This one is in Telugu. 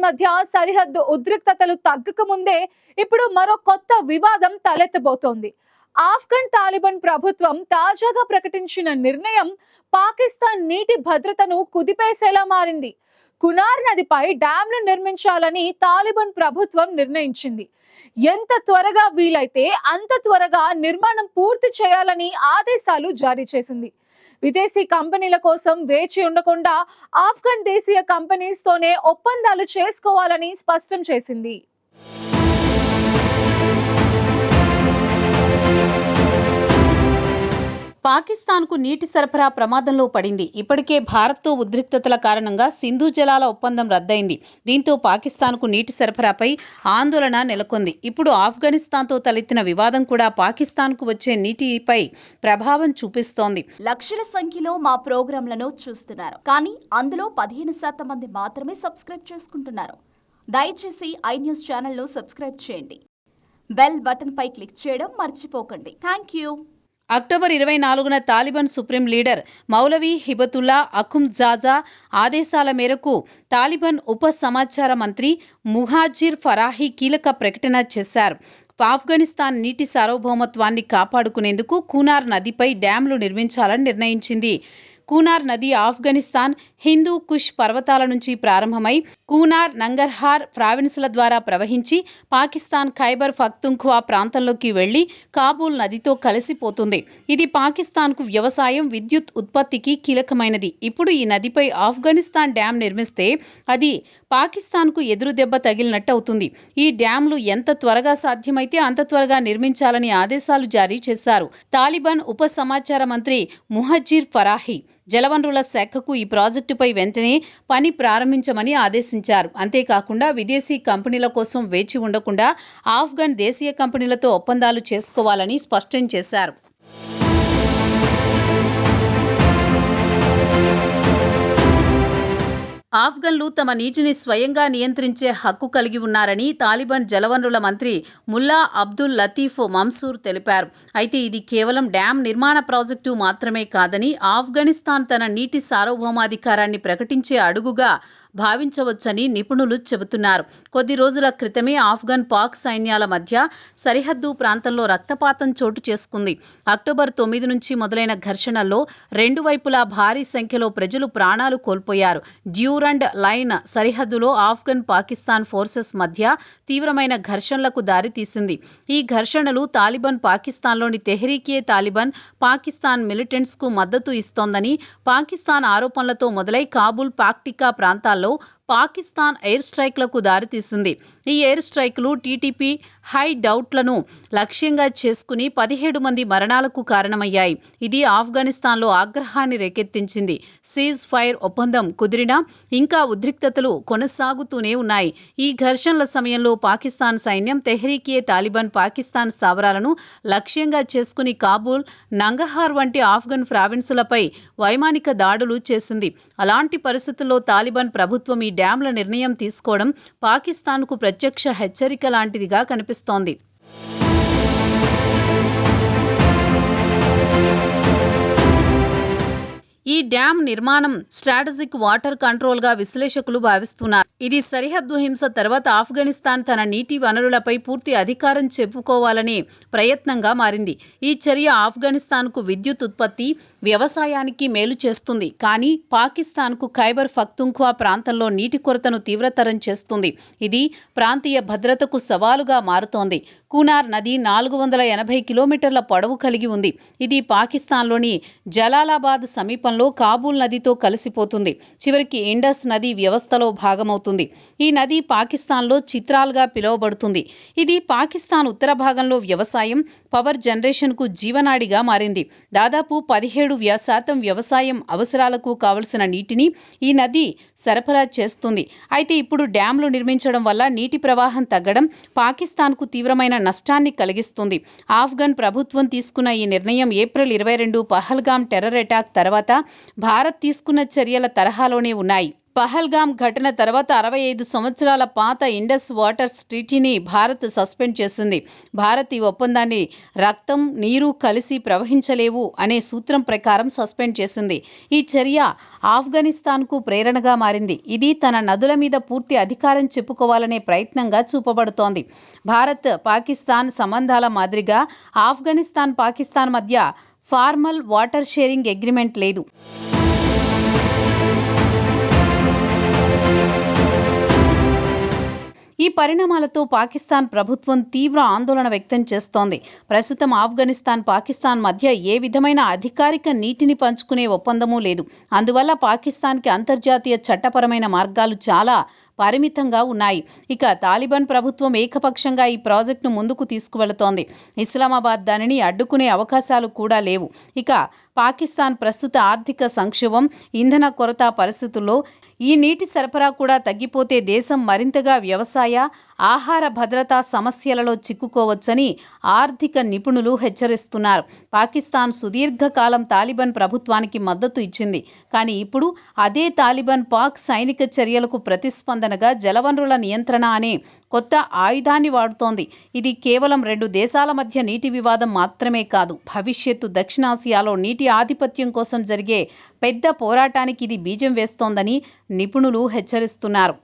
మధ్య సరిహద్దు ఉద్రిక్తతలు తగ్గక ముందే ఇప్పుడు మరో కొత్త వివాదం తలెత్తబోతోంది. ఆఫ్ఘన్ తాలిబాన్ ప్రభుత్వం తాజాగా ప్రకటించిన నిర్ణయం పాకిస్తాన్ నీటి భద్రతను కుదిపేసేలా మారింది. కునార్ నదిపై డ్యాంను నిర్మించాలని తాలిబాన్ ప్రభుత్వం నిర్ణయించింది. ఎంత త్వరగా వీలైతే అంత త్వరగా నిర్మాణం పూర్తి చేయాలని ఆదేశాలు జారీ చేసింది. విదేశీ కంపెనీల కోసం వేచి ఉండకుండా ఆఫ్ఘన్ దేశీయ కంపెనీస్ తోనే ఒప్పందాలు చేసుకోవాలని స్పష్టం చేసింది. పాకిస్తాన్కు నీటి సరఫరా ప్రమాదంలో పడింది. ఇప్పటికే భారత్తో ఉద్రిక్తతల కారణంగా సింధు జలాల ఒప్పందం రద్దయింది. దీంతో పాకిస్తాన్కు నీటి సరఫరాపై ఆందోళన నెలకొంది. ఇప్పుడు ఆఫ్ఘనిస్తాన్తో తలెత్తిన వివాదం కూడా పాకిస్తాన్కు వచ్చే నీటిపై ప్రభావం చూపిస్తోంది. లక్షల సంఖ్యలో మా ప్రోగ్రాంలను చూస్తున్నారు, కానీ అందులో 15% మంది మాత్రమే సబ్స్క్రైబ్ చేసుకుంటున్నారు. దయచేసి iNews ఛానల్ను సబ్స్క్రైబ్ చేయండి. బెల్ బటన్ పై క్లిక్ చేయడం మర్చిపోకండి. Thank you. అక్టోబర్ 24న తాలిబాన్ సుప్రీం లీడర్ మౌలవీ హిబతుల్లా అఖుంద్జాదా ఆదేశాల మేరకు తాలిబాన్ ఉప సమాచార మంత్రి ముహాజిర్ ఫరాహీ కీలక ప్రకటన చేశారు. ఆఫ్ఘనిస్తాన్ నీటి సార్వభౌమత్వాన్ని కాపాడుకునేందుకు కూనార్ నదిపై డ్యాంలు నిర్మించాలని నిర్ణయించింది. కూనార్ నది ఆఫ్ఘనిస్తాన్ హిందూ కుష్ పర్వతాల నుంచి ప్రారంభమై కూనార్, నంగర్హార్ ప్రావిన్స్ల ద్వారా ప్రవహించి పాకిస్తాన్ ఖైబర్ పఖ్తూన్ఖ్వా ప్రాంతంలోకి వెళ్లి కాబూల్ నదితో కలిసిపోతుంది. ఇది పాకిస్తాన్కు వ్యవసాయం, విద్యుత్ ఉత్పత్తికి కీలకమైనది. ఇప్పుడు ఈ నదిపై ఆఫ్ఘనిస్తాన్ డ్యాం నిర్మిస్తే అది పాకిస్తాన్కు ఎదురు దెబ్బ తగిలినట్టు అవుతుంది. ఈ డ్యాంలు ఎంత త్వరగా సాధ్యమైతే అంత త్వరగా నిర్మించాలని ఆదేశాలు జారీ చేశారు. తాలిబాన్ ఉప సమాచార మంత్రి ముహజ్జిర్ ఫరాహీ జలవనరుల శాఖకు ఈ ప్రాజెక్టుపై వెంటనే పని ప్రారంభించమని ఆదేశించారు. అంతేకాకుండా విదేశీ కంపెనీల కోసం వేచి ఉండకుండా ఆఫ్ఘన్ దేశీయ కంపెనీలతో ఒప్పందాలు చేసుకోవాలని స్పష్టం చేశారు. ఆఫ్ఘన్లు తమ నీటిని స్వయంగా నియంత్రించే హక్కు కలిగి ఉన్నారని తాలిబాన్ జలవనరుల మంత్రి ముల్లా అబ్దుల్ లతీఫ్ మన్సూర్ తెలిపారు. అయితే ఇది కేవలం డ్యాం నిర్మాణ ప్రాజెక్టు మాత్రమే కాదని ఆఫ్ఘనిస్తాన్ తన నీటి సార్వభౌమాధికారాన్ని ప్రకటించే అడుగుగా భావించవచ్చని నిపుణులు చెబుతున్నారు. కొద్ది రోజుల క్రితమే ఆఫ్ఘన్ పాక్ సైన్యాల మధ్య సరిహద్దు ప్రాంతంలో రక్తపాతం చోటు చేసుకుంది. అక్టోబర్ 9 నుంచి మొదలైన ఘర్షణల్లో రెండు వైపులా భారీ సంఖ్యలో ప్రజలు ప్రాణాలు కోల్పోయారు. డ్యూరండ్ లైన్ సరిహద్దులో ఆఫ్ఘన్ పాకిస్తాన్ ఫోర్సెస్ మధ్య తీవ్రమైన ఘర్షణలకు దారితీసింది. ఈ ఘర్షణలు తాలిబాన్ పాకిస్తాన్లోని తెహ్రీకే తాలిబాన్ పాకిస్తాన్ మిలిటెంట్స్ కు మద్దతు ఇస్తోందని పాకిస్తాన్ ఆరోపణలతో మొదలై కాబూల్, పాక్టికా ప్రాంతాల్లో పాకిస్తాన్ ఎయిర్ స్ట్రైక్లకు దారితీసింది. ఈ ఎయిర్ స్ట్రైక్లు టీటీపీ హై డౌట్లను లక్ష్యంగా చేసుకుని 17 మంది మరణాలకు కారణమయ్యాయి. ఇది ఆఫ్ఘనిస్తాన్లో ఆగ్రహాన్ని రేకెత్తించింది. సీజ్ ఫైర్ ఒప్పందం కుదిరినా ఇంకా ఉద్రిక్తతలు కొనసాగుతూనే ఉన్నాయి. ఈ ఘర్షణల సమయంలో పాకిస్తాన్ సైన్యం తెహ్రీకే తాలిబాన్ పాకిస్తాన్ స్థావరాలను లక్ష్యంగా చేసుకుని కాబూల్, నంగహార్ వంటి ఆఫ్ఘన్ ప్రావిన్సులపై వైమానిక దాడులు చేసింది. అలాంటి పరిస్థితుల్లో తాలిబాన్ ప్రభుత్వం ఈ డ్యాంల నిర్ణయం తీసుకోవడం పాకిస్తాన్కు ప్రత్యక్ష హెచ్చరిక లాంటిదిగా కనిపిస్తోంది. ఈ డ్యాం నిర్మాణం స్ట్రాటజిక్ వాటర్ కంట్రోల్ గా విశ్లేషకులు భావిస్తున్నారు. ఇది సరిహద్దు హింస తర్వాత ఆఫ్ఘనిస్తాన్ తన నీటి వనరులపై పూర్తి అధికారం చెప్పుకోవాలనే ప్రయత్నంగా మారింది. ఈ చర్య ఆఫ్ఘనిస్తాన్కు విద్యుత్ ఉత్పత్తి, వ్యవసాయానికి మేలు చేస్తుంది. కానీ పాకిస్తాన్కు ఖైబర్ పఖ్తూన్ఖ్వా ప్రాంతంలో నీటి కొరతను తీవ్రతరం చేస్తుంది. ఇది ప్రాంతీయ భద్రతకు సవాలుగా మారుతోంది. కూనార్ నది 480 కిలోమీటర్ల పొడవు కలిగి ఉంది. ఇది పాకిస్తాన్లోని జలాలాబాద్ సమీపంలో కాబూల్ నదితో కలిసిపోతుంది. చివరికి ఇండస్ నది వ్యవస్థలో భాగమవుతుంది. ఈ నది పాకిస్తాన్లో చిత్రాల్గా పిలువబడుతుంది. ఇది పాకిస్తాన్ ఉత్తర భాగంలో వ్యవసాయం, పవర్ జనరేషన్కు జీవనాడిగా మారింది. దాదాపు 17% వ్యవసాయం అవసరాలకు కావలసిన నీటిని ఈ నది సరఫరా చేస్తుంది. అయితే ఇప్పుడు డ్యాంలు నిర్మించడం వల్ల నీటి ప్రవాహం తగ్గడం పాకిస్తాన్కు తీవ్రమైన నష్టాన్ని కలిగిస్తుంది. ఆఫ్ఘన్ ప్రభుత్వం తీసుకున్న ఈ నిర్ణయం ఏప్రిల్ 22 పహల్గామ్ టెర్రర్ అటాక్ తర్వాత భారత్ తీసుకున్న చర్యల తరహాలోనే ఉన్నాయి. పహల్గామ్ ఘటన తర్వాత 65 సంవత్సరాల పాత ఇండస్ వాటర్స్ ట్రీటీని భారత్ సస్పెండ్ చేసింది. భారత్ ఈ ఒప్పందాన్ని రక్తం, నీరు కలిసి ప్రవహించలేవు అనే సూత్రం ప్రకారం సస్పెండ్ చేసింది. ఈ చర్య ఆఫ్ఘనిస్తాన్కు ప్రేరణగా మారింది. ఇది తన నదుల మీద పూర్తి అధికారం చెప్పుకోవాలనే ప్రయత్నంగా చూపబడుతోంది. భారత్, పాకిస్తాన్ సంబంధాల మాదిరిగా ఆఫ్ఘనిస్తాన్, పాకిస్తాన్ మధ్య ఫార్మల్ వాటర్ షేరింగ్ అగ్రిమెంట్ లేదు. ఈ పరిణామాలతో పాకిస్తాన్ ప్రభుత్వం తీవ్ర ఆందోళన వ్యక్తం చేస్తోంది. ప్రస్తుతం ఆఫ్ఘనిస్తాన్, పాకిస్తాన్ మధ్య ఏ విధమైన అధికారిక నీటిని పంచుకునే ఒప్పందమూ లేదు. అందువల్ల పాకిస్తాన్కి అంతర్జాతీయ చట్టపరమైన మార్గాలు చాలా పరిమితంగా ఉన్నాయి. ఇక తాలిబాన్ ప్రభుత్వం ఏకపక్షంగా ఈ ప్రాజెక్టును ముందుకు తీసుకువెళుతోంది. ఇస్లామాబాద్ దానిని అడ్డుకునే అవకాశాలు కూడా లేవు. ఇక పాకిస్తాన్ ప్రస్తుత ఆర్థిక సంక్షోభం, ఇంధన కొరత పరిస్థితుల్లో ఈ నీటి సరఫరా కూడా తగ్గిపోతే దేశం మరింతగా వ్యవసాయ, ఆహార భద్రతా సమస్యలలో చిక్కుకోవచ్చని ఆర్థిక నిపుణులు హెచ్చరిస్తున్నారు. పాకిస్తాన్ సుదీర్ఘకాలం తాలిబాన్ ప్రభుత్వానికి మద్దతు ఇచ్చింది. కానీ ఇప్పుడు అదే తాలిబాన్ పాక్ సైనిక చర్యలకు ప్రతిస్పందనగా జలవనరుల నియంత్రణ అనే కొత్త ఆయుధాన్ని వాడుతోంది. ఇది కేవలం 2 దేశాల మధ్య నీటి వివాదం మాత్రమే కాదు, భవిష్యత్తు దక్షిణాసియాలో నీటి ఆధిపత్యం కోసం జరిగే పెద్ద పోరాటానికి ఇది బీజం వేస్తోందని నిపుణులు హెచ్చరిస్తున్నారు.